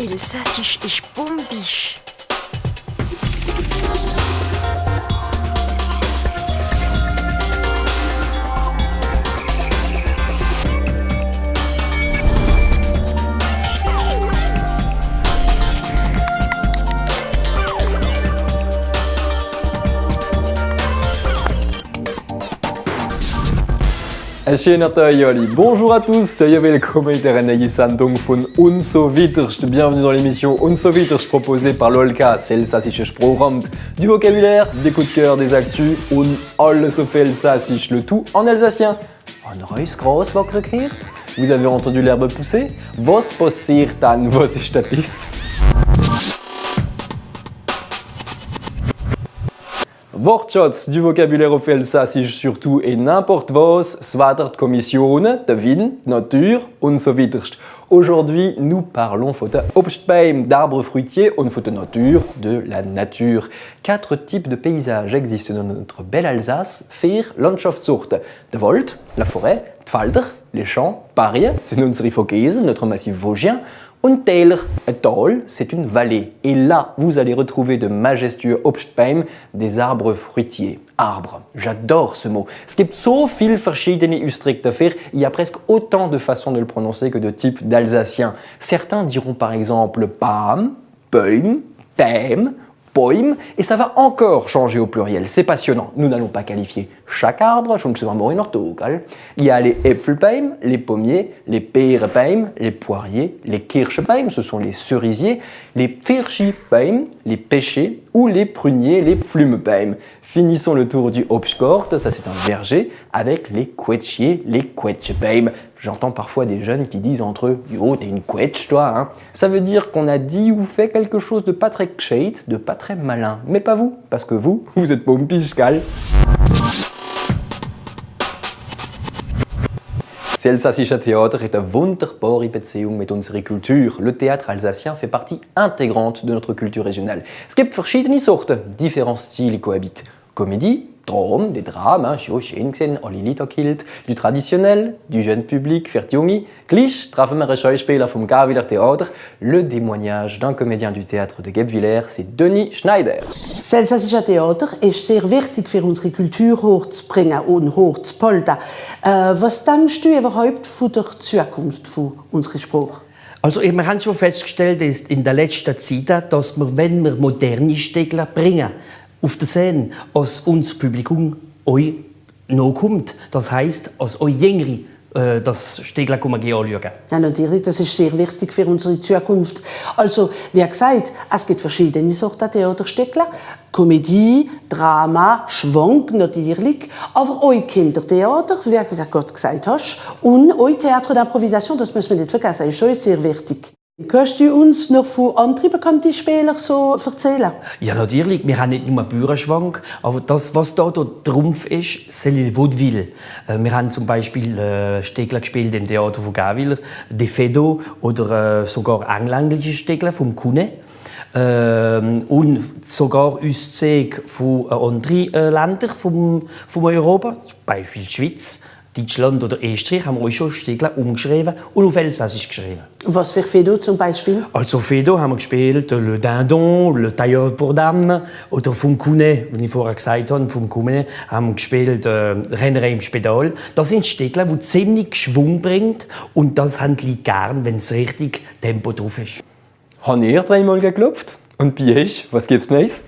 Elsassisch ist bombisch. Bonjour à tous, sehr willkommen in der neuen Sendung von Und so weiterst. Bienvenue dans l'émission Und so weiterst proposée par l'Olka, c'est l'Elsassische Sprachamt. Du vocabulaire, des coups de cœur, des actus und alles auf Elsassisch, le tout en alsacien. Ein Reus groß gehört? Vous avez entendu l'herbe pousser? Was passiert dann? Was ist das? Wortschatz du vocabulaire auf Elsassisch surtout et n'importe was, Svatert Kommission, de Wien, Nature und so weiter. Aujourd'hui, nous parlons von der Obstbäume, d'arbres fruitiers und von der Natur, de la nature. 4 types de paysages existent dans notre belle Alsace, 4 Landschaftssorten. Der Wald, la forêt, die Felder, les champs, Paris, c'est unsere Vogesen, notre massif vosgien. Und Täler, ein Tal, c'est une vallée. Et là, vous allez retrouver de majestueux Obstbäume, des arbres fruitiers. Arbre, j'adore ce mot. Es gibt so viele verschiedene Ausdrücke dafür, il y a presque autant de façons de le prononcer que de types d'alsacien. Certains diront par exemple Baum, Bäum, Bäm, Bäum, et ça va encore changer au pluriel. C'est passionnant. Nous n'allons pas qualifier chaque arbre, schon zu in Orthogal. Il y a les Äpfelbäume, les pommiers, les Beerenbäume, les poiriers, les Kirschbäume, ce sont les cerisiers, les Pfirschibäume, les pêchers ou les pruniers, les Pflumebäume. Finissons le tour du Obstgort, ça c'est un verger, avec les quetschiers, les Quetschbäume. J'entends parfois des jeunes qui disent entre eux « Yo, t'es une quetsch, toi hein ?» Ça veut dire qu'on a dit ou fait quelque chose de pas très gescheit, de pas très malin. Mais pas vous, parce que vous êtes pas un pischkal. Das Elsassische Theater est une wunderbare Beziehung mit unserer Kultur. Le théâtre alsacien fait partie intégrante de notre culture régionale. Es gibt verschiedene Sorten, différents styles cohabitent. Comédie, Dram, des Dramen, schön gesehen, alle Lieder gilt, du traditionnel, du jeune public, für die Junge. Gleich treffen wir einen Schauspieler vom Gabwiller Theater. Le témoignage d'un comédien du théâtre de Guebwiller, c'est Denis Schneider. Das Elsassische Theater ist sehr wichtig für unsere Kultur hochzubringen und hochzuhalten. Was denkst du überhaupt von der Zukunft von unserer Sprache? Also wir haben schon festgestellt in der letzten Zeit, dass wir, wenn wir moderne Stegler bringen, auf der Szene, als unser Publikum euch nachkommt. Das heisst, als euch Jüngere das Stegler anschauen. Ja, natürlich, das ist sehr wichtig für unsere Zukunft. Also, wie gesagt, es gibt verschiedene Sorten Theaterstegler. Komödie, Drama, Schwank natürlich, aber auch Kindertheater, wie du gerade gesagt hast, und auch Theater d'Improvisation, das müssen wir nicht vergessen, ist schon sehr wichtig. Kannst du uns noch von anderen bekannten Spielern so erzählen? Ja, natürlich. Wir haben nicht nur Bührenschwank, aber das, was da der Trumpf ist, c'est le vaudeville. Wir haben zum Beispiel Stegler gespielt im Theater von Gabwiller, De Fedo oder sogar engländische Stegler vom Kuhne. Und sogar Auszüge von anderen Ländern von Europa, zum Beispiel die Schweiz. Deutschland oder Österreich haben wir auch schon Stegler umgeschrieben und auf Elsassisch geschrieben. Was für Fedo zum Beispiel? Also Fedo haben wir gespielt, Le Dindon, Le Tailleur pour Dame oder vom Kuhne, wie ich vorher gesagt habe, vom Kuhne haben wir gespielt, Rennerei im Spital. Das sind Stegler, die ziemlich Schwung bringt und das haben die Leute gern, wenn es richtig Tempo drauf ist. Habt ihr dreimal geklopft? Und bei euch, was gibt's Neues?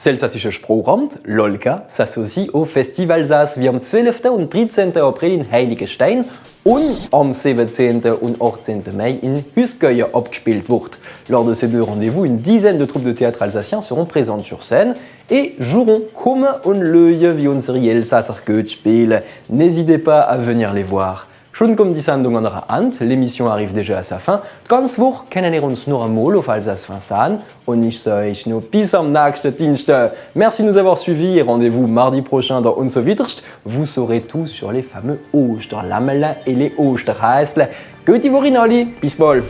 Das Elsassische Sprachamt, l'Olka, s'associe au Festival Alsace wie am 12. und 13. April in Heiligenstein und am 17. und 18. Mai in Hüsgeuer abgespielt wird. Lors de ces deux rendez-vous, une dizaine de troupes de théâtre alsacien seront présentes sur scène et joueront comme un l'œil wie unsere Elsasser Goethe spielen. N'hésitez pas à venir les voir. Schon kommt die Sendung an der Hand, l'émission arrive déjà à sa fin. Ganz Woche kennen wir uns noch einmal auf Alsace Vincent und ich sage euch noch bis am nächsten Dienstag. Merci de nous avoir suivis et rendez-vous mardi prochain dans Und so weiterst. Vous saurez tout sur les fameux Osterlammel et les Osterhäsle. Gute Woche, bis bald!